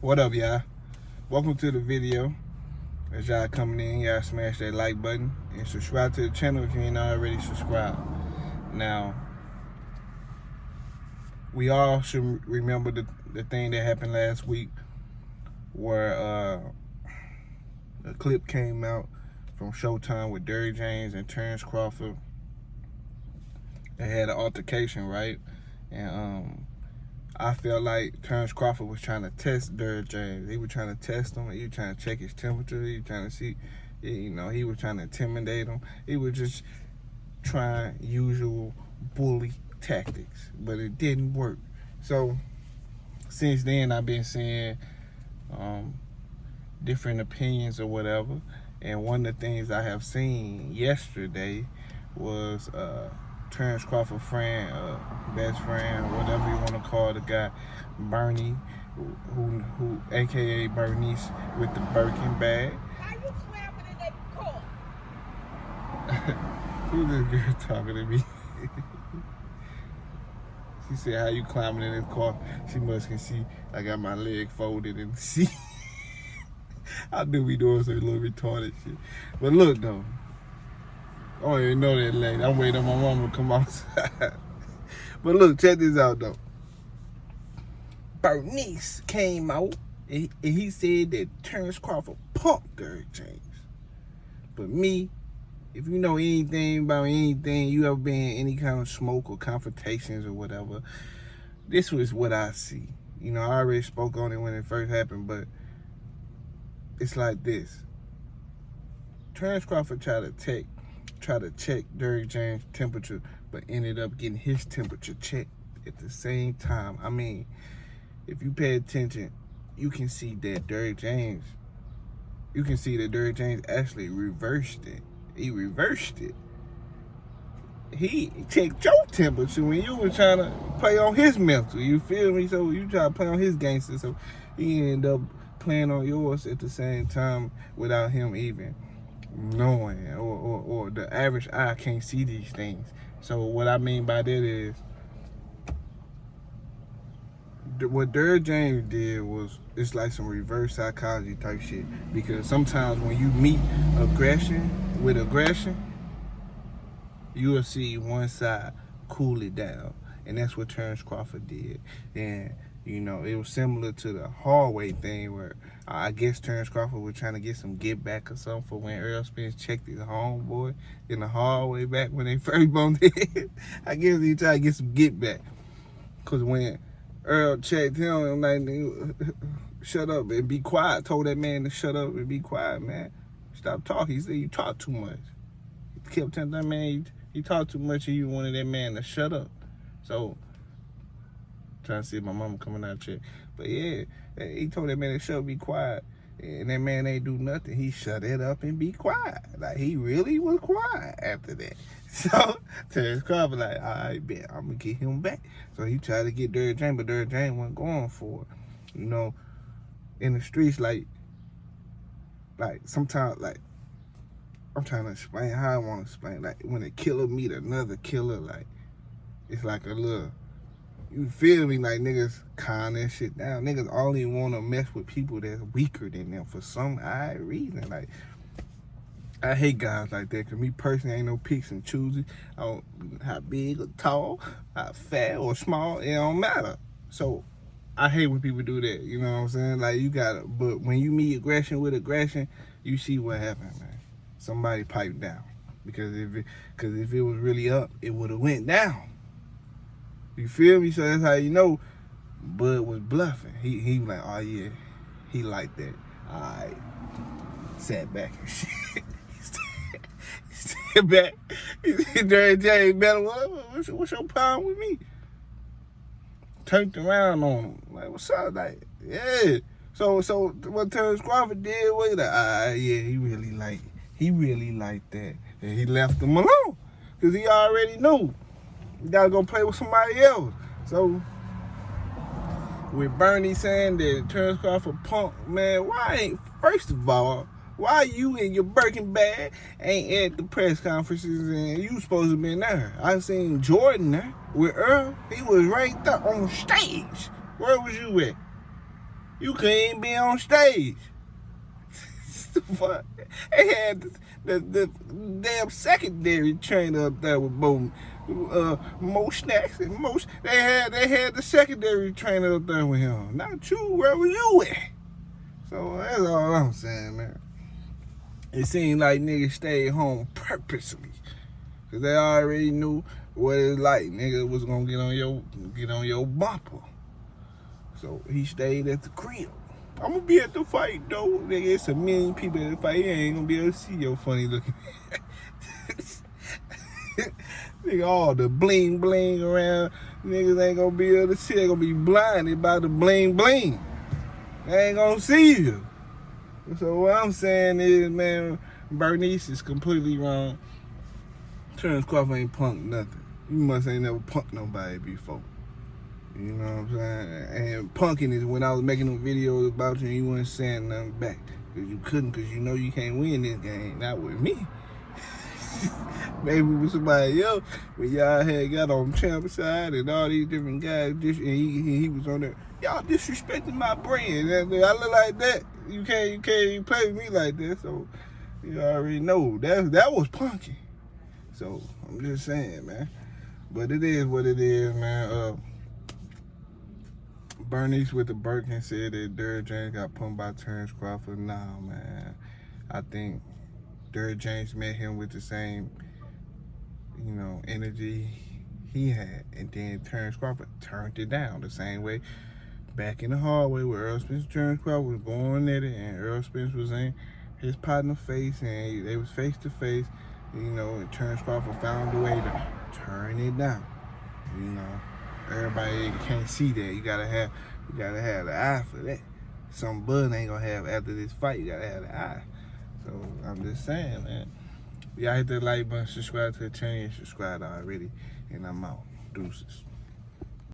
What up, y'all? Welcome to the video. As y'all coming in, y'all smash that like button and subscribe to the channel if you ain't already subscribed. Now, we all should remember the thing that happened last week where a clip came out from Showtime with Derrick James and Terence Crawford. They had an altercation, right? And I felt like Terence Crawford was trying to test Derrick James. He was trying to test him. He was trying to check his temperature. He was trying to see, he was trying to intimidate him. He was just trying usual bully tactics, but it didn't work. So since then, I've been seeing different opinions or whatever. And one of the things I have seen yesterday was Terence Crawford friend, best friend, whatever you want to call the guy, Bernie, who aka Bernice with the Birkin bag. How you clapping in that car? Who's this girl talking to me? She said, "How you climbing in this car?" She must can see I got my leg folded and see. I knew we doing some little retarded shit. But look though. I don't even know that lady. I'm waiting on my mama to come outside. But look, check this out though. Bernice came out and he said that Terence Crawford punked Derrick James. But me, if you know anything about anything, you ever been in any kind of smoke or confrontations or whatever, this was what I see. I already spoke on it when it first happened, but it's like this. Terence Crawford tried to check Derrick James' temperature, but ended up getting his temperature checked at the same time. I mean, if you pay attention, you can see that Derrick James actually reversed it. He reversed it. He checked your temperature when you were trying to play on his mental. You feel me? So you try to play on his gangster, so he ended up playing on yours at the same time without him even knowing, or the average eye can't see these things. So what I mean by that is, what Derrick James did was, it's like some reverse psychology type shit. Because sometimes when you meet aggression with aggression, you will see one side cool it down. And that's what Terence Crawford did. And it was similar to the hallway thing where I guess Terence Crawford was trying to get some get back or something for when Earl Spence checked his homeboy in the hallway back when they first bumped it. I guess he tried to get some get back. Because when Earl checked him, I'm like, shut up and be quiet. Told that man to shut up and be quiet, man. Stop talking. He said, you talk too much. He kept telling that man, you talk too much and you wanted that man to shut up. So, trying to see if my mama coming out check. But yeah, he told that man to shut up, be quiet. And that man ain't do nothing. He shut it up and be quiet. Like, he really was quiet after that. So, Terence Crawford like, all right, bet, I'm going to get him back. So he tried to get Derrick James, but Derrick James wasn't going for it. In the streets, like sometimes, like, I'm trying to explain how I want to explain. Like, when a killer meet another killer, like, it's like a little, you feel me? Like, niggas calm that shit down. Niggas only want to mess with people that's weaker than them for some odd reason. Like, I hate guys like that, because me personally ain't no picks and chooses. I don't, how big or tall, how fat or small, it don't matter. So I hate when people do that, you know what I'm saying? Like, you gotta, but when you meet aggression with aggression, you see what happens, man. Somebody piped down. Because if it was really up, it would have went down. You feel me? So that's how you know Bud was bluffing. He was like, oh yeah, he like that. Alright. Sat back and shit. He sat back. He said, Derrick James, better, what's your problem with me? Turned around on him. Like, what's up? Like, yeah. So what Terence Crawford did was like, yeah, he really liked that. And he left him alone. Because he already knew. You gotta go play with somebody else. So, with Bernie saying that Terence Crawford punk, man, first of all, why you in your Birkin bag ain't at the press conferences and you supposed to be there? I seen Jordan there with Earl. He was right there on stage. Where was you at? You couldn't even be on stage. The fuck? They had the damn secondary trainer up there with more snacks and most. They had the secondary trainer up there with him. Not you. Where were you at? So that's all I'm saying, man. It seemed like niggas stayed home purposely, cause they already knew what it's like. Nigga was gonna get on your bumper. So he stayed at the crib. I'm gonna be at the fight though. Nigga, it's a million people at the fight. You ain't gonna be able to see your funny looking. Nigga, all the bling bling around. Niggas ain't gonna be able to see. They gonna be blinded by the bling bling. They ain't gonna see you. So what I'm saying is, man, Bernice is completely wrong. Terence Crawford ain't punked nothing. You must ain't never punked nobody before. You know what I'm saying? And punking is when I was making them videos about you and you wasn't saying nothing back. Because you couldn't, because you know you can't win this game. Not with me. Maybe with somebody else. When y'all had got on champ side and all these different guys, and he was on there. Y'all disrespecting my brand. I look like that. You can't play with me like that. So you already know that was punky. So I'm just saying, man. But it is what it is, man. Bernice with the Birkin said that Derrick James got punked by Terence Crawford. Nah, man. I think Derrick James met him with the same, energy he had. And then Terence Crawford turned it down the same way. Back in the hallway where Earl Spence and Terence Crawford was going at it, and Earl Spence was in his partner's face, and they was face to face, and Terence Crawford found a way to turn it down. Everybody can't see that. You gotta have the eye for that. Some bud ain't gonna have after this fight. You gotta have the eye. So I'm just saying, man. Y'all hit that like button, subscribe to the channel, subscribe already, and I'm out. Deuces.